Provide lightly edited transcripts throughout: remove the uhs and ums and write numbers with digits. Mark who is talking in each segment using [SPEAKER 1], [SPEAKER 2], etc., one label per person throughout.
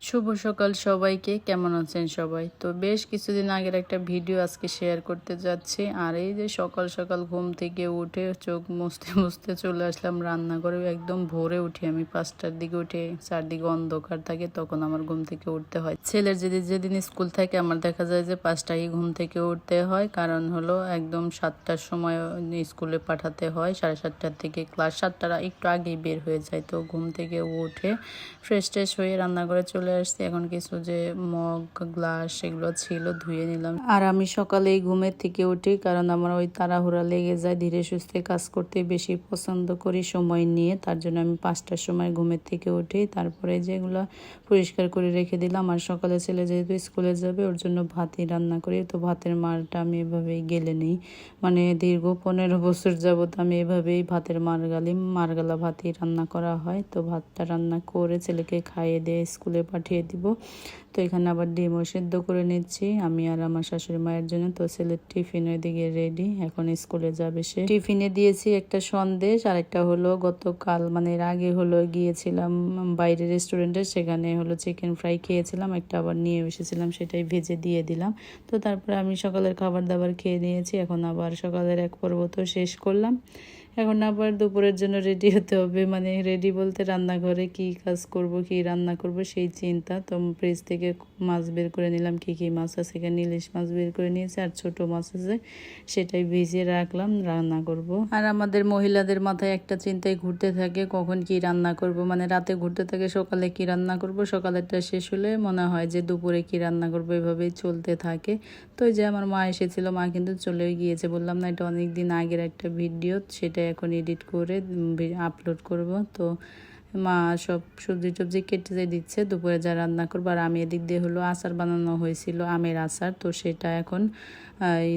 [SPEAKER 1] শুভ সকাল সবাইকে। কেমন আছেন সবাই? তো বেশ কিছুদিন আগের একটা ভিডিও আজকে শেয়ার করতে যাচ্ছি। আর এই যে সকাল সকাল ঘুম থেকে উঠে চোখ মুছতে মুছতে চলে আসলাম রান্নাঘরে। একদম ভোরে উঠি আমি, 5টার দিকে উঠে, চারদিকে অন্ধকার থাকে, তখন আমার ঘুম থেকে উঠতে হয়। ছেলের যেদিন স্কুল থাকে আমার দেখা যায় যে 5টায় ঘুম থেকে উঠতে হয়, কারণ হলো একদম 7টার সময় স্কুলে পাঠাতে হয়। 7:30টার থেকে ক্লাস, 7টার একটু আগেই বের হয়ে যায়। তো ঘুম থেকে উঠে ফ্রেশ ট্রেশ হয়ে রান্নাঘরে চলে আসছি। এখন কিছু যে মগ গ্লাস সেগুলো ছিল ধুয়ে নিলাম। আর আমি সকালে ঘুমের থেকে উঠি, কারণ আমার ওই তাড়াহুড়া লেগে যায়, ধীরে সুস্থে কাজ করতে বেশি পছন্দ করি সময় নিয়ে। তার জন্য আমি 5টার সময় ঘুমের থেকে উঠি। তারপরে যেগুলো পরিষ্কার করে রেখে দিলাম। আর সকালে ছেলে যেহেতু স্কুলে যাবে ওর জন্য ভাতই রান্না করি। তো ভাতের মারটা আমি এভাবেই গেলে নিই, মানে দীর্ঘ 15 বছর যাবত আমি এভাবেই ভাতের মারগালা ভাতই রান্না করা হয়। তো ভাতটা রান্না করে ছেলেকে খাইয়ে দিয়ে স্কুলে পাঠিয়ে দিব। তো এখানে আবার ডিমও সেদ্ধ করে নিচ্ছি আমি আর আমার শাশুড়ি মায়ের জন্য। তো ছেলের টিফিনের দিকে রেডি, এখন স্কুলে যাবে সে। টিফিনে দিয়েছি একটা সন্দেশ, আর একটা হলো গতকাল মানে এর আগে হলো গিয়েছিলাম বাইরে রেস্টুরেন্টে, সেখানে হলো চিকেন ফ্রাই খেয়েছিলাম, একটা আবার নিয়ে এসেছিলাম, সেটাই ভেজে দিয়ে দিলাম। তো তারপরে আমি সকালের খাবার দাবার খেয়ে নিয়েছি। এখন আবার সকালের এক পর্ব তো শেষ করলাম। এখন আবার দুপুরের জন্য রেডি হতে হবে, মানে রেডি বলতে রান্নাঘরে কি কাজ করব, কি রান্না করব সেই চিন্তা। তো ফ্রিজ থেকে মাছ বের করে নিলাম, কি কি মাছ আছে, এখানে ইলিশ মাছ বের করে নিয়েছি, আর ছোট মাছ আছে সেটাই ভিজিয়ে রাখলাম, রান্না করব। আর আমাদের মহিলাদের মাথায় একটা চিন্তাই ঘুরতে থাকে, কখন কি রান্না করব, মানে রাতে ঘুরতে থাকে সকালে কি রান্না করব, সকালেরটা শেষ হলে মনে হয় যে দুপুরে কি রান্না করব, এভাবেই চলতে থাকে। তো যে আমার মা এসেছিল, মা কিন্তু চলেও গিয়েছে, বললাম না এটা অনেক দিন আগের একটা ভিডিও, সেটা এখন এডিট করে আপলোড করব। তো মা সব সবজি টবজি কেটে দিচ্ছে, দুপুরে যা রান্না করবো। আর আমি এদিক দিয়ে হলো আচার বানানো হয়েছিল, আমের আচার, তো সেটা এখন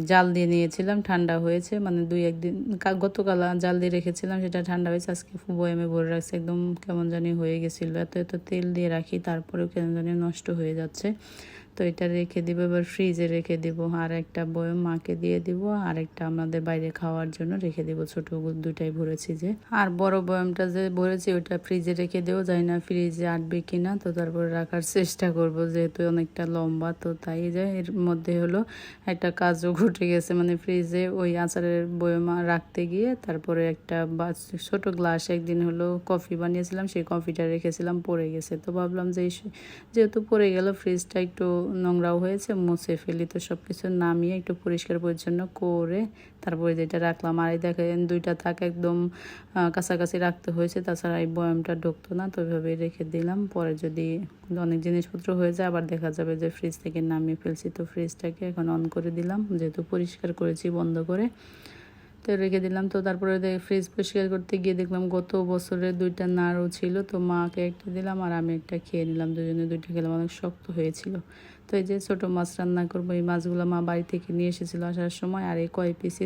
[SPEAKER 1] জাল দিয়ে নিয়েছিলাম, ঠান্ডা হয়েছে, মানে 2-1 দিন গতকাল জাল দিয়ে রেখেছিলাম, সেটা ঠান্ডা হয়েছে, আজকে বয়ামে ভরে রাখছে। একদম কেমন জানি হয়ে গেছিলো, এত এত তেল দিয়ে রাখি তারপরেও কেমন জানি নষ্ট হয়ে যাচ্ছে। তো এটা রেখে দিব, এবার ফ্রিজে রেখে দিব। আর একটা বয়ম মাকে দিয়ে দিব, আর একটা আমাদের বাইরে খাওয়ার জন্য রেখে দিব। ছোট দুটাই ভরেছি যে, আর বড় বয়মটা যে ভরেছি ওটা ফ্রিজে রেখে দেবো, জানি না ফ্রিজে আটবে কিনা। তো তারপরে রাখার চেষ্টা করব, যেহেতু অনেকটা লম্বা, তো তাই যায়। এর মধ্যে হলো একটা কাজও ঘটে গেছে, মানে ফ্রিজে ওই আচারের বয়ম রাখতে গিয়ে তারপরে একটা ছোট গ্লাস একদিন হলো কফি বানিয়েছিলাম, সেই কফিটা রেখেছিলাম, পড়ে গেছে। তো ভাবলাম যে যেহেতু পড়ে গেল, ফ্রিজটা একটু নোংরাও হয়েছে, মুছে ফেলি। তো সব কিছু নামিয়ে একটু পরিষ্কার পরিচ্ছন্ন করে তারপরে যেটা রাখলাম। আর এই দেখেন 2টা থাক একদম কাছাকাছি রাখতে হয়েছে, তাছাড়া এই বয়ামটা ঢুকতো না। তো ওইভাবেই রেখে দিলাম, পরে যদি অনেক জিনিসপত্র হয়ে যায় আবার দেখা যাবে যে ফ্রিজ থেকে নামিয়ে ফেলছি। তো ফ্রিজটাকে এখন অন করে দিলাম, যেহেতু পরিষ্কার করেছি বন্ধ করে, তো রেখে দিলাম। তো তারপরে ফ্রিজ পরিষ্কার করতে গিয়ে দেখলাম গত বছরের 2টা নাড়ু ছিল, তো মাকে একটা দিলাম আর আমি একটা খেয়ে নিলাম, দুজনে 2টা খেলাম, অনেক শক্ত হয়েছিল। তো এই যে ছোটো মাছ রান্না করবো, এই মাছগুলো মা বাড়ি থেকে নিয়ে এসেছিলো আসার সময়। আর এই কয় পিস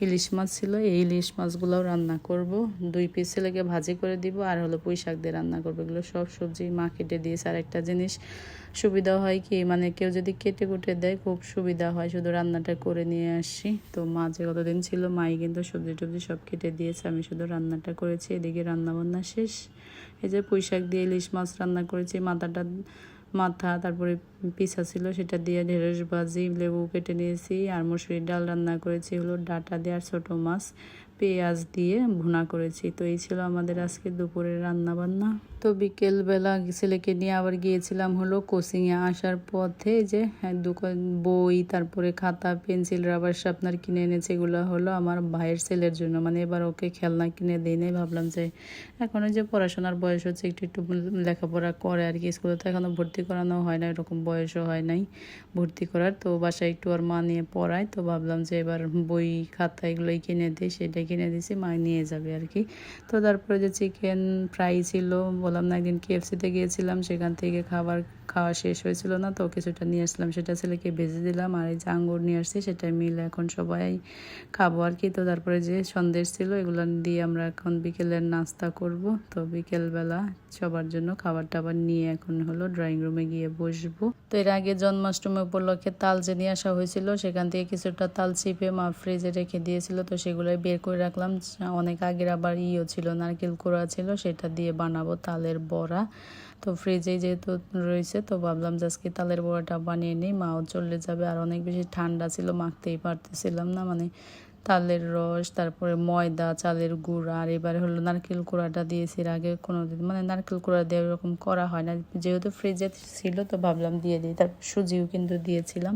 [SPEAKER 1] ইলিশ মাছ ছিল, এই ইলিশ মাছগুলোও রান্না করব। 2 পিস ছেলেকে ভাজি করে দিব, আর হলো পুঁই শাক দিয়ে রান্না করবো। এগুলো সব সবজি মা কেটে দিয়েছে। আর একটা জিনিস সুবিধা হয় কি, মানে কেউ যদি কেটে কুটে দেয় খুব সুবিধা হয়, শুধু রান্নাটা করে নিয়ে আসি। তো মা যে কতদিন ছিল মাই কিন্তু সবজি টবজি সব কেটে দিয়েছে, আমি শুধু রান্নাটা করেছি। এদিকে রান্না বান্না শেষ। এই যে পুঁই শাক দিয়ে ইলিশ মাছ রান্না করেছি, মাথা তারপরে পিসা ছিল সেটা দিয়ে ঢেঁড়স ভাজি, লেবু কেটে নিয়েছি। আর মসুরির ডাল রান্না করেছি হলো ডাঁটা দিয়ে, আর ছোটো মাছ পেঁয়াজ দিয়ে ভুনা করেছি। তো এই ছিল আমাদের আজকে দুপুরের রান্না বান্না। তো বিকেলবেলা ছেলেকে নিয়ে আবার গিয়েছিলাম হলো কোচিংয়ে। আসার পথে যে দোকান বই, তারপরে খাতা পেন্সিল রাবার শার্পনার কিনে এনেছে। এগুলো হলো আমার ভাইয়ের ছেলের জন্য, মানে এবার ওকে খেলনা কিনে দিই নাই, ভাবলাম যে এখনও যে পড়াশোনার বয়স হচ্ছে, একটু একটু লেখাপড়া করে আর কি। স্কুলে তো এখনও ভর্তি করানো হয় না, এরকম বয়সও হয় নাই ভর্তি করার। তো বাসায় একটু আর মা নিয়ে পড়ায়, তো ভাবলাম যে এবার বই খাতা এগুলোই কিনে দিই, সেটাই কিনে দিয়েছি, মা নিয়ে যাবে আর কি। তো তারপরে যে চিকেন ফ্রাই ছিল, বললাম না একদিন KFC-তে গিয়েছিলাম, সেখান থেকে খাওয়া শেষ হয়েছিল না, তো কিছুটা নিয়ে আসলাম, সেটা ছেলেকে ভেজে দিলাম। আর এই যে আঙ্গুর নিয়ে আসছি, সেটা মিলে এখন সবাই খাবো আর কি। তো তারপরে যে সন্দেশ ছিল, এগুলো দিয়ে আমরা এখন বিকেলের নাস্তা করব। তো বিকেলবেলা সবার জন্য খাবার টাবার নিয়ে এখন হলো ড্রয়িং রুমে গিয়ে বসবো। তো এর আগে জন্মাষ্টমী উপলক্ষে তাল যে নিয়ে আসা হয়েছিল, সেখান থেকে কিছুটা তাল চিপে মা ফ্রিজে রেখে দিয়েছিল, তো সেগুলোই বের করে রাখলাম। অনেক আগের আবার ছিল, নারকেল কোড়া ছিল, সেটা দিয়ে বানাবো তালের বড়া। তো ফ্রিজেই যেহেতু রয়েছে তো ভাবলাম যে আজকে তালের বড়াটা বানিয়ে নিই, মাও চলে যাবে। আর অনেক বেশি ঠান্ডা ছিল, মাখতেই পারতেছিলাম না, মানে তালের রস, তারপরে ময়দা, চালের গুঁড়, আর এবারে হলো নারকেল কুড়াটা দিয়েছি। এর আগে কোনোদিন মানে নারকেল কুড়া দিয়ে এরকম করা হয় না, যেহেতু ফ্রিজে ছিল তো ভাবলাম দিয়ে দিই। তারপর সুজিও কিন্তু দিয়েছিলাম,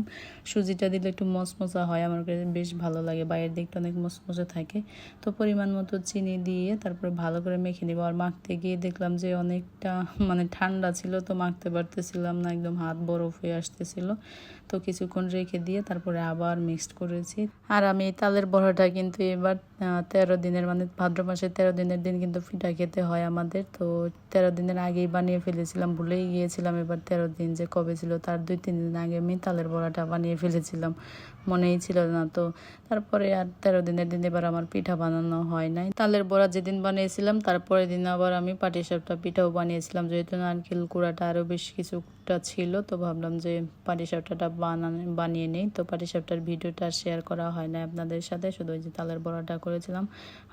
[SPEAKER 1] সুজিটা দিলে একটু মচমচা হয়, আমার কাছে বেশ ভালো লাগে, বাইরের দিকটা অনেক মচমচে থাকে। তো পরিমাণ মতো চিনি দিয়ে তারপরে ভালো করে মেখে নেবো। আর মাখতে গিয়ে দেখলাম যে অনেকটা মানে ঠান্ডা ছিল, তো মাখতে পারতেছিলাম না, একদম হাত বরফ হয়ে আসতেছিল। তো কিছুক্ষণ রেখে দিয়ে তারপরে আবার মিক্সড করেছি। আর আমি এই তালের বড়াটা কিন্তু এবার 13 দিনের মানে ভাদ্র মাসের 13 দিনের দিন কিন্তু পিঠা খেতে হয় আমাদের। তো 13 দিনের আগেই বানিয়ে ফেলেছিলাম, ভুলেই গিয়েছিলাম এবার 13 দিন যে কবে ছিল, তার 2-3 দিন আগে আমি তালের বড়াটা বানিয়ে ফেলেছিলাম, মনেই ছিল না। তো তারপরে আর 13 দিনের দিন এবার আমার পিঠা বানানো হয় নাই। তালের বড়া যেদিন বানিয়েছিলাম তারপরের দিন আবার আমি পাটিসাপটা পিঠাও বানিয়েছিলাম, যেহেতু নারকেল কুড়াটা আরও বেশ কিছুটা ছিল, তো ভাবলাম যে পাটিসাপটাটা বানিয়ে নেই। তো পাটিসাপটার ভিডিওটা শেয়ার করা হয় না আপনাদের সাথে, শুধু ওই যে তালের বড়াটা করেছিলাম।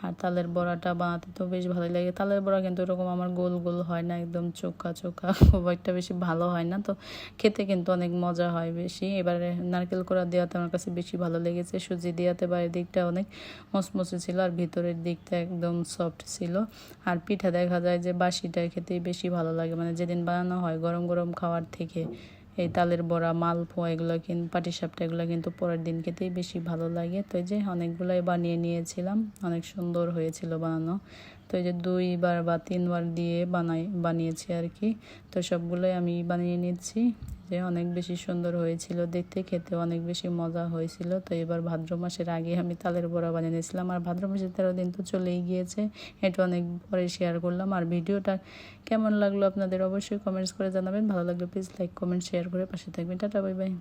[SPEAKER 1] আর তালের বড়াটা বানাতে তো বেশ ভালোই লাগে। তালের বড়া কিন্তু এরকম আমার গোল গোল হয় না, একদম চোখা চোখা, খুব একটা বেশি ভালো হয় না। তো খেতে কিন্তু অনেক মজা হয় বেশি। এবারে নারকেল কোড়া দেওয়াতে আমার কাছে বেশি ভালো লেগেছে, সুজি দেওয়াতে বাইরের দিকটা অনেক মচমচে ছিল আর ভিতরের দিকটা একদম সফট ছিল। আর পিঠা দেখা যায় যে বাসিটা খেতেই বেশি ভালো লাগে, মানে যেদিন বানানো হয় গরম গরম খাওয়ার থেকে এই তালের বড়া, মালপোয়া এগুলো কিন্তু পাটিসাপটা এগুলো কিন্তু পরের দিন খেতেই বেশি ভালো লাগে। তো এই যে অনেকগুলোই বানিয়ে নিয়েছিলাম, অনেক সুন্দর হয়েছিল বানানো। তো এই যে 2বার বা 3বার দিয়ে বানিয়েছি আর কি। তো সবগুলোই আমি বানিয়ে নিচ্ছি, যে অনেক বেশি সুন্দর হয়েছিল দেখতে, খেতে অনেক বেশি মজা হয়েছিল। তো এবার ভাদ্র মাসের আগে আমি তালের বড়া বানিয়ে নিয়েছিলাম, আর ভাদ্র মাসের 13 দিন তো চলেই গিয়েছে, এটা অনেক পরে শেয়ার করলাম। আর ভিডিওটা কেমন লাগলো আপনাদের অবশ্যই কমেন্টস করে জানাবেন, ভালো লাগলে প্লিজ লাইক কমেন্ট শেয়ার করে পাশে থাকবেন। Tata, bye bye.